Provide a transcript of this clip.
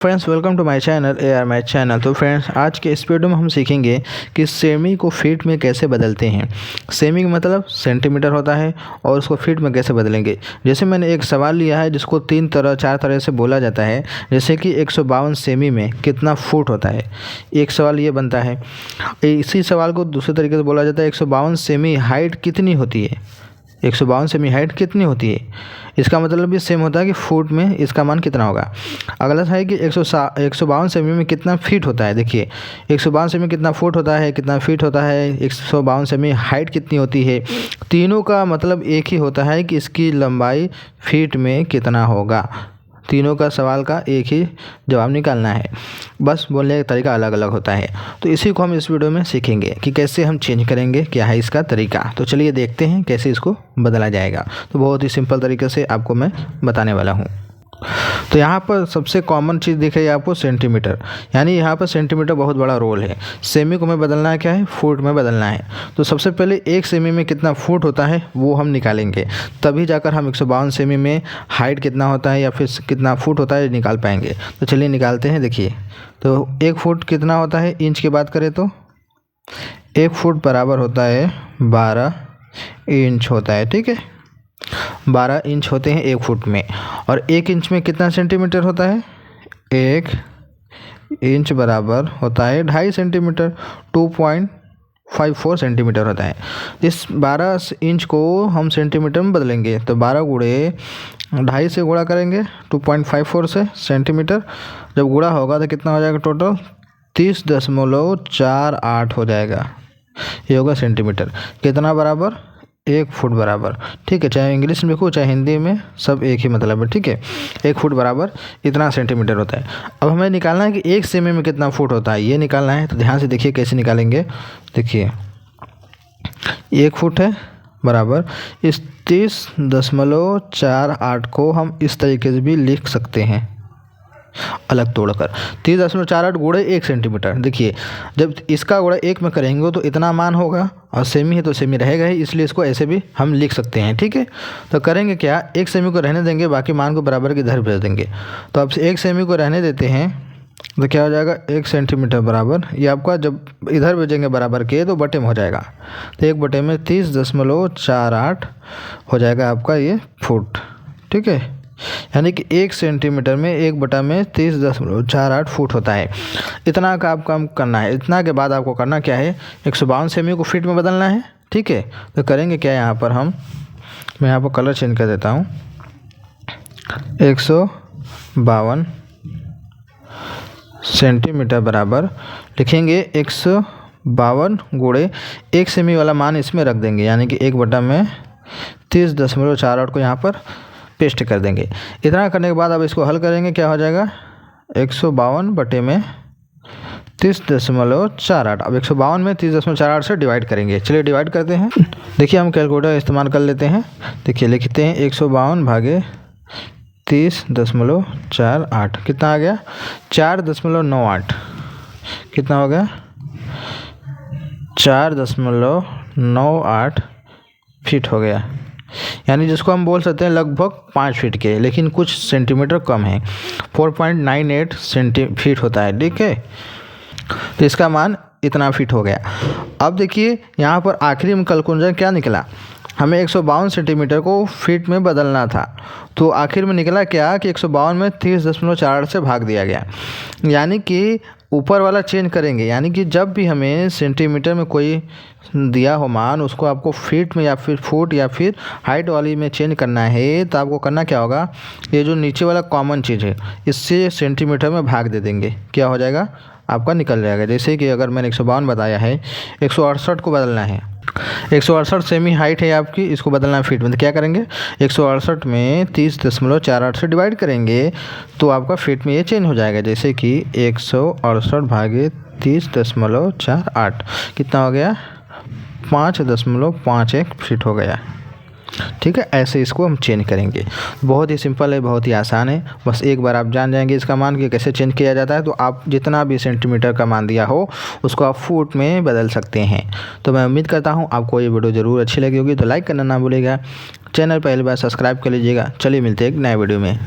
Friends welcome to my channel AR math channel. तो friends आज के इस वीडियो में हम सीखेंगे कि सेमी को फीट में कैसे बदलते हैं। सेमी का मतलब सेंटीमीटर होता है और उसको फीट में कैसे बदलेंगे। जैसे मैंने एक सवाल लिया है जिसको 4 तरह से बोला जाता है। जैसे कि 152 सेमी में कितना फुट होता है, एक सवाल ये बनता है। इसी सवाल को दूसरे तरीके से बोला जाता है 152 सेमी हाइट कितनी होती है। 152 सेमी हाइट कितनी होती है, इसका मतलब भी सेम होता है कि फुट में इसका मान कितना होगा। अगला है कि 152 सेमी में कितना फीट होता है। देखिए 152 सेमी कितना फुट होता है, कितना फीट होता है, 152 सेमी हाइट कितनी होती है। तीनों का मतलब एक ही होता है कि इसकी लंबाई फीट में कितना होगा। तीनों का सवाल का एक ही जवाब निकालना है, बस बोलने का तरीका अलग अलग होता है। तो इसी को हम इस वीडियो में सीखेंगे कि कैसे हम चेंज करेंगे, क्या है इसका तरीका। तो चलिए देखते हैं कैसे इसको बदला जाएगा। तो बहुत ही सिंपल तरीके से आपको मैं बताने वाला हूँ। तो यहाँ पर सबसे कॉमन चीज़ दिख रही है आपको सेंटीमीटर, यानी यहाँ पर सेंटीमीटर बहुत बड़ा रोल है। सेमी को हमें बदलना है क्या है, फुट में बदलना है। तो सबसे पहले 1 सेमी में कितना फुट होता है वो हम निकालेंगे, तभी जाकर हम 152 सेमी में हाइट कितना होता है या फिर कितना फुट होता है निकाल पाएंगे। तो चलिए निकालते हैं। देखिए तो 1 फुट कितना होता है, इंच की बात करें तो 1 फुट बराबर होता है 12 इंच होता है। ठीक है, 12 इंच होते हैं 1 फुट में। और 1 इंच में कितना सेंटीमीटर होता है, 1 इंच बराबर होता है 2.5 सेंटीमीटर, 2.54 सेंटीमीटर होता है। इस 12 इंच को हम सेंटीमीटर में बदलेंगे तो 12 गुणे 2.5 से गुणा करेंगे 2.54 से सेंटीमीटर। जब गुणा होगा तो कितना हो जाएगा, टोटल 30.48 हो जाएगा। ये होगा सेंटीमीटर। कितना बराबर, 1 फुट बराबर। ठीक है, चाहे इंग्लिश में लिखो चाहे हिंदी में, सब एक ही मतलब है। ठीक है, 1 फुट बराबर इतना सेंटीमीटर होता है। अब हमें निकालना है कि 1 सेमी में कितना फुट होता है, ये निकालना है। तो ध्यान से देखिए कैसे निकालेंगे। देखिए 1 फुट है बराबर इस 30.48 को हम इस तरीके से भी लिख सकते हैं अलग तोड़कर। 30.48 गुणे 1 सेंटीमीटर। देखिए जब इसका गुणा 1 में करेंगे तो इतना मान होगा, और सेमी है तो सेमी रहेगा ही, इसलिए इसको ऐसे भी हम लिख सकते हैं। ठीक है, तो करेंगे क्या, 1 सेमी को रहने देंगे, बाकी मान को बराबर के इधर भेज देंगे। तो अब 1 सेमी को रहने देते हैं तो क्या हो जाएगा, 1 सेंटीमीटर बराबर, ये आपका जब इधर भेजेंगे बराबर के तो बटे में हो जाएगा। तो 1 बटे में 30.48 हो जाएगा आपका ये फुट। ठीक है, यानी कि 1 सेंटीमीटर में 1 बटा में 30.48 फुट होता है। इतना का आपको काम करना है। इतना के बाद आपको करना क्या है, 152 सेमी को फीट में बदलना है। ठीक है, तो करेंगे क्या, यहाँ पर मैं यहाँ पर कलर चेंज कर देता हूँ। 152 सेंटीमीटर बराबर लिखेंगे 152 गुणे 1 सेमी वाला मान इसमें रख देंगे, यानी कि 1 बटा में 30.48 को यहाँ पर पेस्ट कर देंगे। इतना करने के बाद अब इसको हल करेंगे, क्या हो जाएगा, 152 बटे में 30.48। अब 152 में 30.48 से डिवाइड करेंगे। चलिए डिवाइड करते हैं। देखिए हम कैलकुलेटर इस्तेमाल कर लेते हैं। देखिए लिखते हैं 152 भागे 30.48 कितना आ गया, 4.98। कितना हो गया, 4.98 फीट हो गया। यानी जिसको हम बोल सकते हैं लगभग 5 फीट के, लेकिन कुछ सेंटीमीटर कम है, 4.98 फीट होता है। ठीक है, तो इसका मान इतना फीट हो गया। अब देखिए यहाँ पर आखिरी में कैलकुलेशन क्या निकला, हमें 152 सेंटीमीटर को फीट में बदलना था। तो आखिर में निकला क्या कि 152 में 30.48 से भाग दिया गया, यानी कि ऊपर वाला चेंज करेंगे। यानी कि जब भी हमें सेंटीमीटर में कोई दिया हो मान, उसको आपको फीट में या फिर फुट या फिर हाइट वाली में चेंज करना है, तो आपको करना क्या होगा, ये जो नीचे वाला कॉमन चीज़ है इससे सेंटीमीटर में भाग दे देंगे, क्या हो जाएगा, आपका निकल जाएगा। जैसे कि अगर मैंने 152 बताया है, 168 को बदलना है, 168 सेमी हाइट है आपकी, इसको बदलना है फीट में, तो क्या करेंगे, 168 में 30.48 से डिवाइड करेंगे तो आपका फीट में ये चेंज हो जाएगा। जैसे कि 168 भागे 30.48 कितना हो गया, 5.51 फीट हो गया। ठीक है, ऐसे इसको हम चेंज करेंगे। बहुत ही सिंपल है, बहुत ही आसान है। बस एक बार आप जान जाएंगे इसका मान कि कैसे चेंज किया जाता है, तो आप जितना भी सेंटीमीटर का मान दिया हो उसको आप फुट में बदल सकते हैं। तो मैं उम्मीद करता हूँ आपको ये वीडियो ज़रूर अच्छी लगी होगी। तो लाइक करना ना भूलिएगा, चैनल पहली बार सब्सक्राइब कर लीजिएगा। चलिए मिलते हैं एक नए वीडियो में।